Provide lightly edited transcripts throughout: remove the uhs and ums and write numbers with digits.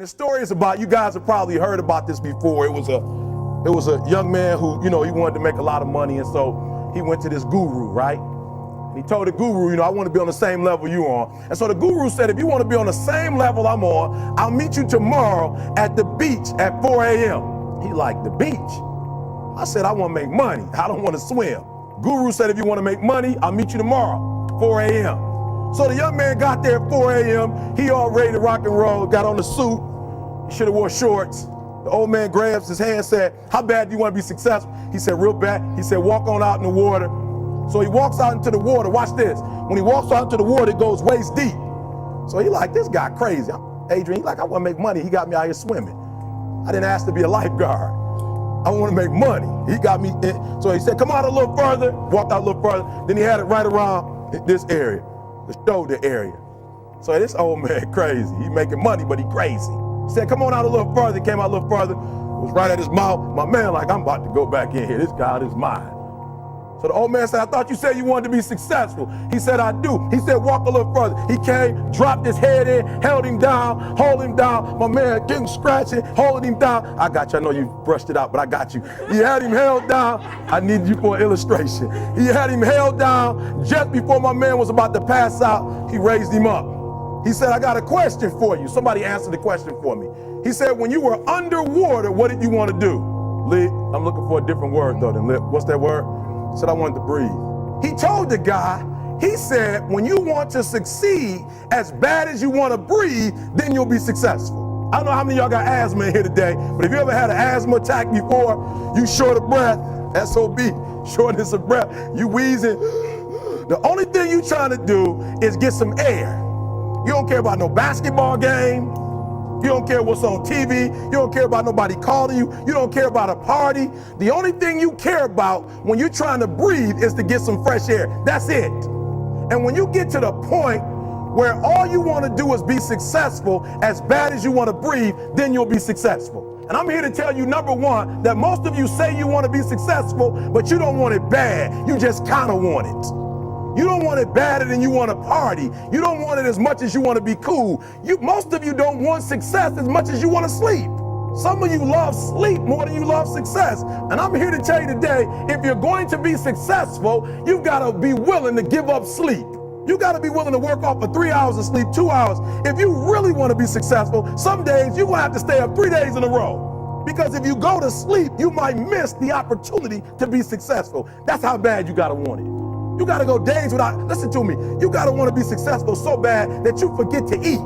And the story is about, you guys have probably heard about this before. It was a young man who, he wanted to make a lot of money, and so he went to this guru, right? And he told the guru, I want to be on the same level you on. And so the guru said, if you want to be on the same level I'm on, I'll meet you tomorrow at the beach at 4 a.m. He like, the beach? I said, I want to make money. I don't want to swim. Guru said, if you want to make money, I'll meet you tomorrow, 4 a.m. So the young man got there at 4 a.m. He all ready to rock and roll, got on the suit. He should have wore shorts. The old man grabs his hand and said, how bad do you want to be successful? He said, real bad. He said, walk on out in the water. So he walks out into the water. Watch this. When he walks out into the water, it goes waist deep. So he like, this guy crazy. Adrian, he like, I want to make money. He got me out here swimming. I didn't ask to be a lifeguard. I want to make money. He got me in. So he said, come out a little further. Walked out a little further. Then he had it right around this area, the shoulder area. So this old man crazy. He making money, but he crazy. He said, come on out a little further. He came out a little further. It was right at his mouth. My man like, I'm about to go back in here. This guy is mine. So the old man said, I thought you said you wanted to be successful. He said, I do. He said, walk a little further. He came, dropped his head in, held him down, hold him down. My man getting scratching, holding him down. I got you. I know you brushed it out, but I got you. He had him held down. I need you for an illustration. He had him held down. Just before my man was about to pass out, he raised him up. He said, I got a question for you. Somebody answered the question for me. He said, when you were underwater, what did you want to do? Lit. I'm looking for a different word though than lit. What's that word? He said, I wanted to breathe. He told the guy, he said, when you want to succeed as bad as you want to breathe, then you'll be successful. I don't know how many of y'all got asthma in here today, but if you ever had an asthma attack before, you short of breath, SOB, shortness of breath, you wheezing. The only thing you trying to do is get some air. You don't care about no basketball game. You don't care what's on TV. You don't care about nobody calling you. You don't care about a party. The only thing you care about when you're trying to breathe is to get some fresh air. That's it. And when you get to the point where all you want to do is be successful as bad as you want to breathe, then you'll be successful. And I'm here to tell you, number one, that most of you say you want to be successful, but you don't want it bad. You just kind of want it. You don't want it badder than you want to party. You don't want it as much as you want to be cool. Most of you don't want success as much as you want to sleep. Some of you love sleep more than you love success. And I'm here to tell you today, if you're going to be successful, you've got to be willing to give up sleep. You got to be willing to work off for 3 hours of sleep, 2 hours. If you really want to be successful, some days you're going to have to stay up 3 days in a row. Because if you go to sleep, you might miss the opportunity to be successful. That's how bad you got to want it. You gotta go days without, listen to me, you gotta wanna be successful so bad that you forget to eat.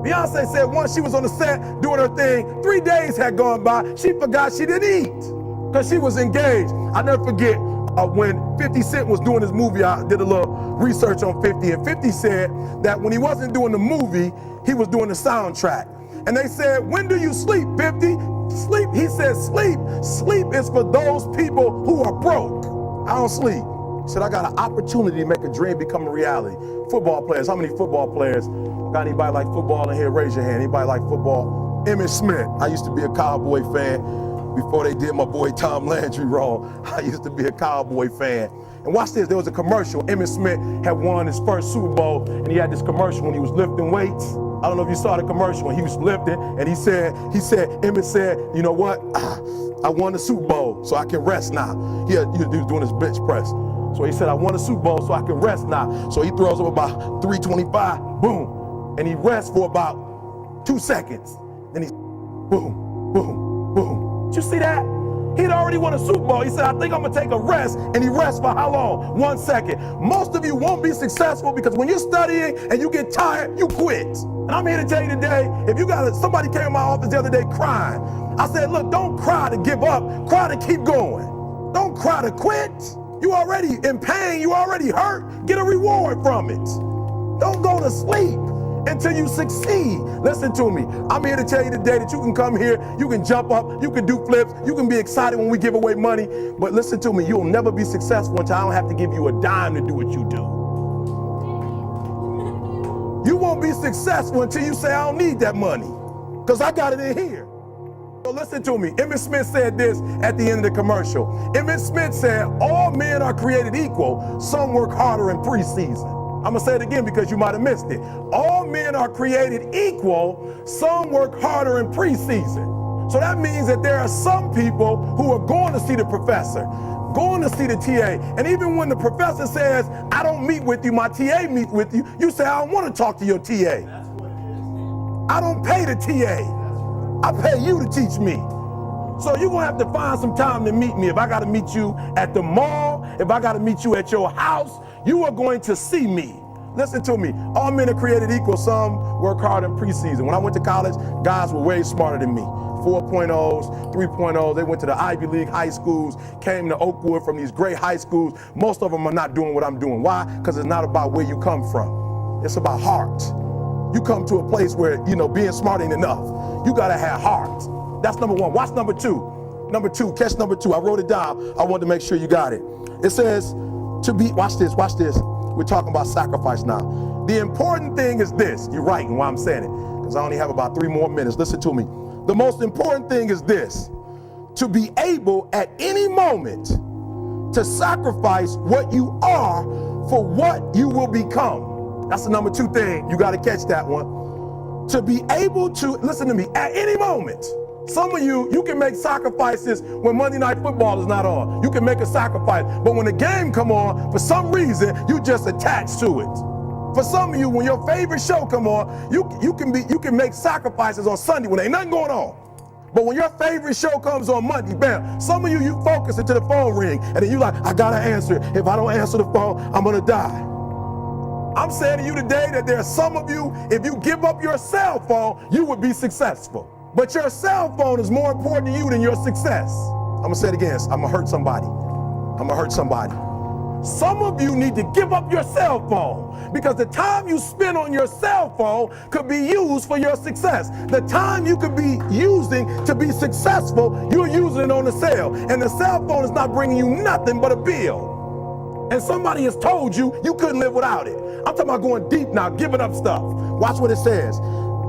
Beyonce said once she was on the set doing her thing, 3 days had gone by, she forgot she didn't eat because she was engaged. I never forget when 50 Cent was doing his movie, I did a little research on 50, and 50 said that when he wasn't doing the movie, he was doing the soundtrack. And they said, when do you sleep, 50? Sleep, he said, sleep is for those people who are broke. I don't sleep. He said, I got an opportunity to make a dream become a reality. Football players, how many football players? Got anybody like football in here? Raise your hand. Anybody like football? Emmitt Smith. I used to be a Cowboy fan before they did my boy Tom Landry wrong. I used to be a Cowboy fan. And watch this, there was a commercial. Emmitt Smith had won his first Super Bowl, and he had this commercial when he was lifting weights. I don't know if you saw the commercial when he was lifting, and he said, Emmitt said, you know what? I won the Super Bowl, so I can rest now. He was doing his bench press. So he said, I won a Super Bowl so I can rest now. So he throws up about 325, boom. And he rests for about 2 seconds. Then he, boom, boom, boom. Did you see that? He'd already won a Super Bowl. He said, I think I'm gonna take a rest. And he rests for how long? 1 second. Most of you won't be successful because when you're studying and you get tired, you quit. And I'm here to tell you today, if you got somebody came in my office the other day crying. I said, look, don't cry to give up, cry to keep going. Don't cry to quit. You already in pain, you already hurt, get a reward from it. Don't go to sleep until you succeed. Listen to me, I'm here to tell you today that you can come here, you can jump up, you can do flips, you can be excited when we give away money, but listen to me, you'll never be successful until I don't have to give you a dime to do what you do. You won't be successful until you say, I don't need that money, because I got it in here. So listen to me, Emmitt Smith said this at the end of the commercial. Emmitt Smith said, all men are created equal, some work harder in preseason. I'm gonna say it again because you might have missed it. All men are created equal. Some work harder in preseason. So that means that there are some people who are going to see the professor, going to see the TA. And even when the professor says, I don't meet with you, my TA meets with you, you say, I don't want to talk to your TA. That's what it is. I don't pay the TA. I pay you to teach me. So you're gonna have to find some time to meet me. If I gotta meet you at the mall, if I gotta meet you at your house, you are going to see me. Listen to me, all men are created equal. Some work hard in preseason. When I went to college, guys were way smarter than me. 4.0s, 3.0s, they went to the Ivy League high schools, came to Oakwood from these great high schools. Most of them are not doing what I'm doing. Why? Because it's not about where you come from. It's about heart. You come to a place where, being smart ain't enough. You gotta have heart. That's number one. Watch number two. Number two, catch number two. I wrote it down. I wanted to make sure you got it. It says to be, watch this. We're talking about sacrifice now. The important thing is this. You're right in why I'm saying it, because I only have about 3 more minutes. Listen to me. The most important thing is this: to be able at any moment to sacrifice what you are for what you will become. That's the number 2 thing. You got to catch that one. To be able to, listen to me, at any moment. Some of you can make sacrifices when Monday Night Football is not on. You can make a sacrifice, but when the game come on, for some reason, you just attach to it. For some of you, when your favorite show come on, you can make sacrifices on Sunday when ain't nothing going on. But when your favorite show comes on Monday, bam, some of you focus until the phone ring, and then you like, I gotta answer it. If I don't answer the phone, I'm gonna die. I'm saying to you today that there are some of you, if you give up your cell phone, you would be successful. But your cell phone is more important to you than your success. I'm gonna say it again, I'm gonna hurt somebody. Some of you need to give up your cell phone, because the time you spend on your cell phone could be used for your success. The time you could be using to be successful, you're using it on the cell. And the cell phone is not bringing you nothing but a bill. And somebody has told you you couldn't live without it. I'm talking about going deep now, giving up stuff. Watch what it says.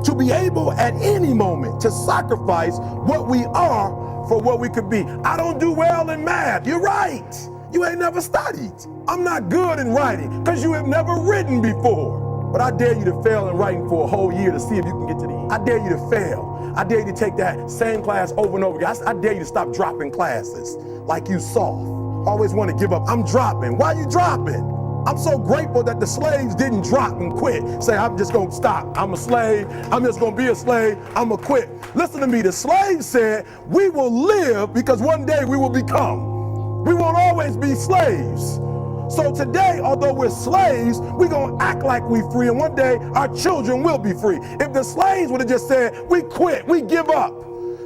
To be able at any moment to sacrifice what we are for what we could be. I don't do well in math. You're right. You ain't never studied. I'm not good in writing because you have never written before. But I dare you to fail in writing for a whole year to see if you can get to the end. I dare you to fail. I dare you to take that same class over and over again. I dare you to stop dropping classes like you soft. Always want to give up. I'm dropping. Why are you dropping? I'm so grateful that the slaves didn't drop and quit. Say, I'm just gonna stop. I'm a slave. I'm just gonna be a slave. I'm gonna quit. Listen to me. The slaves said, we will live because one day we will become. We won't always be slaves. So today, although we're slaves, we're gonna act like we're free, and one day our children will be free. If the slaves would have just said, we quit, we give up,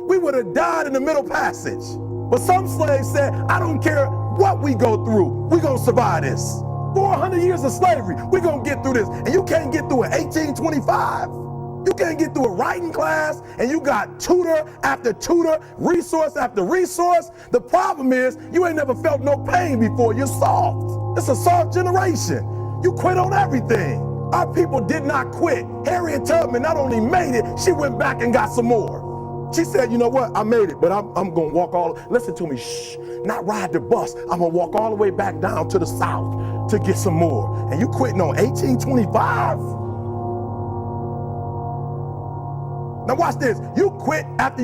we would have died in the middle passage. But some slaves said, I don't care what we go through, we're gonna survive this. 400 years of slavery, we're gonna get through this. And you can't get through it 1825. You can't get through a writing class, and you got tutor after tutor, resource after resource. The problem is, you ain't never felt no pain before. You're soft. It's a soft generation. You quit on everything. Our people did not quit. Harriet Tubman not only made it, she went back and got some more. She said, you know what, I made it, but I'm gonna walk listen to me, shh, not ride the bus. I'm gonna walk all the way back down to the south to get some more. And you quitting on 1825? Now watch this. You quit after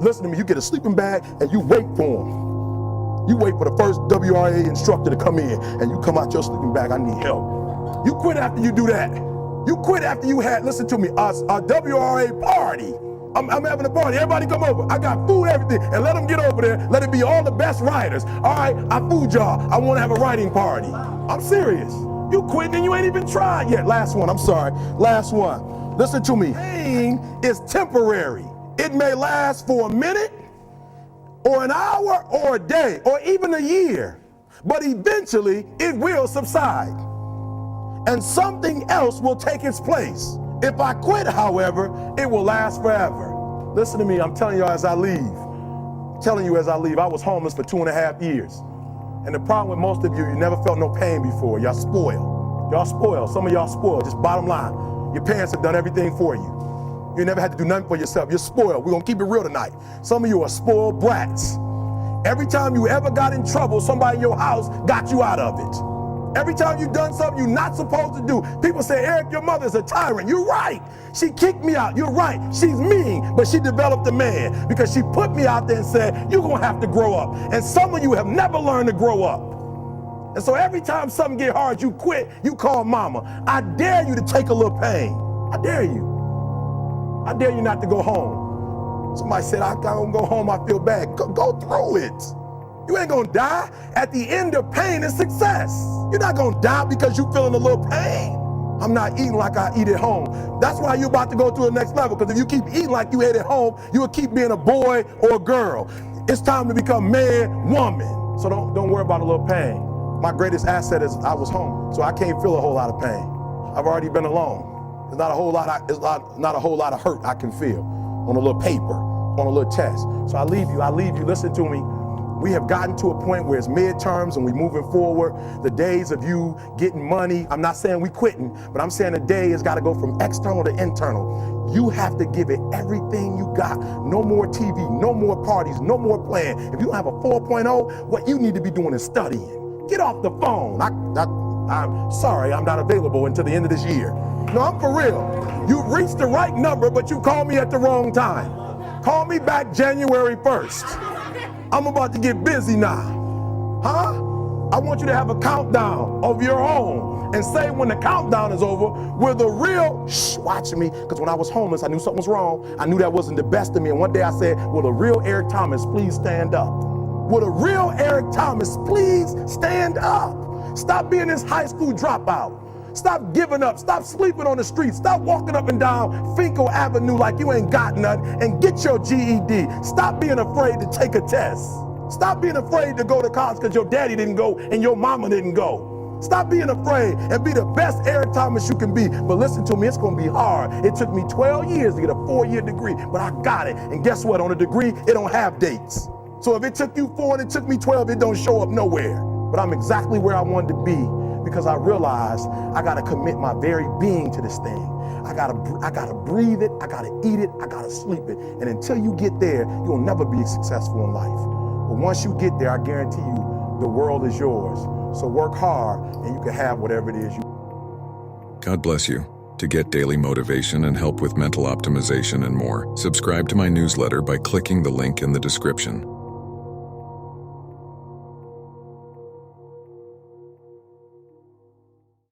listen to me, you get a sleeping bag and you wait for them. You wait for the first WRA instructor to come in, and you come out your sleeping bag, I need help. You quit after you do that. You quit after you had, listen to me, a WRA party. I'm having a party, everybody come over. I got food, everything, and let them get over there. Let it be all the best writers. All right, I fooled y'all. I want to have a writing party. I'm serious. You quitting and you ain't even tried yet. Last one, I'm sorry. Last one. Listen to me. Pain is temporary. It may last for a minute or an hour or a day or even a year, but eventually it will subside and something else will take its place. If I quit, however, it will last forever. Listen to me, I'm telling you as I leave. I was homeless for 2.5 years. And the problem with most of you never felt no pain before. Y'all spoiled. Y'all spoiled. Some of y'all spoiled, just bottom line. Your parents have done everything for you. You never had to do nothing for yourself. You're spoiled. We're gonna keep it real tonight. Some of you are spoiled brats. Every time you ever got in trouble, somebody in your house got you out of it. Every time you've done something you're not supposed to do, people say, Eric, your mother's a tyrant. You're right. She kicked me out. You're right. She's mean, but she developed a man because she put me out there and said, you're going to have to grow up. And some of you have never learned to grow up. And so every time something get hard, you quit, you call mama. I dare you to take a little pain. I dare you. I dare you not to go home. Somebody said, I don't go home, I feel bad. Go through it. You ain't gonna die. At the end of pain is success. You're not gonna die because you feeling a little pain. I'm not eating like I eat at home. That's why you're about to go to the next level, because if you keep eating like you ate at home, you will keep being a boy or a girl. It's time to become man, woman. So don't worry about a little pain. My greatest asset is I was home, so I can't feel a whole lot of pain. I've already been alone. There's not a whole lot of hurt I can feel on a little paper, on a little test. So I leave you, listen to me. We have gotten to a point where it's midterms and we're moving forward. The days of you getting money, I'm not saying we quitting, but I'm saying the day has got to go from external to internal. You have to give it everything you got. No more TV, no more parties, no more playing. If you don't have a 4.0, what you need to be doing is studying. Get off the phone. I'm sorry, I'm not available until the end of this year. No, I'm for real. You reached the right number, but you called me at the wrong time. Call me back January 1st. I'm about to get busy now. Huh? I want you to have a countdown of your own and say when the countdown is over, will the real, watch me, because when I was homeless, I knew something was wrong. I knew that wasn't the best of me. And one day I said, will the real Eric Thomas please stand up? Will the real Eric Thomas please stand up? Stop being this high school dropout. Stop giving up. Stop sleeping on the street. Stop walking up and down Finkel Avenue like you ain't got nothing, and get your GED. Stop being afraid to take a test. Stop being afraid to go to college because your daddy didn't go and your mama didn't go. Stop being afraid and be the best Eric Thomas you can be. But listen to me, it's going to be hard. It took me 12 years to get a 4-year degree, but I got it. And guess what? On a degree, it don't have dates. So if it took you 4 and it took me 12, it don't show up nowhere. But I'm exactly where I wanted to be, because I realized I gotta commit my very being to this thing. I gotta breathe it, I gotta eat it, I gotta sleep it. And until you get there, you'll never be successful in life. But once you get there, I guarantee you, the world is yours. So work hard and you can have whatever it is you want. God bless you. To get daily motivation and help with mental optimization and more, subscribe to my newsletter by clicking the link in the description.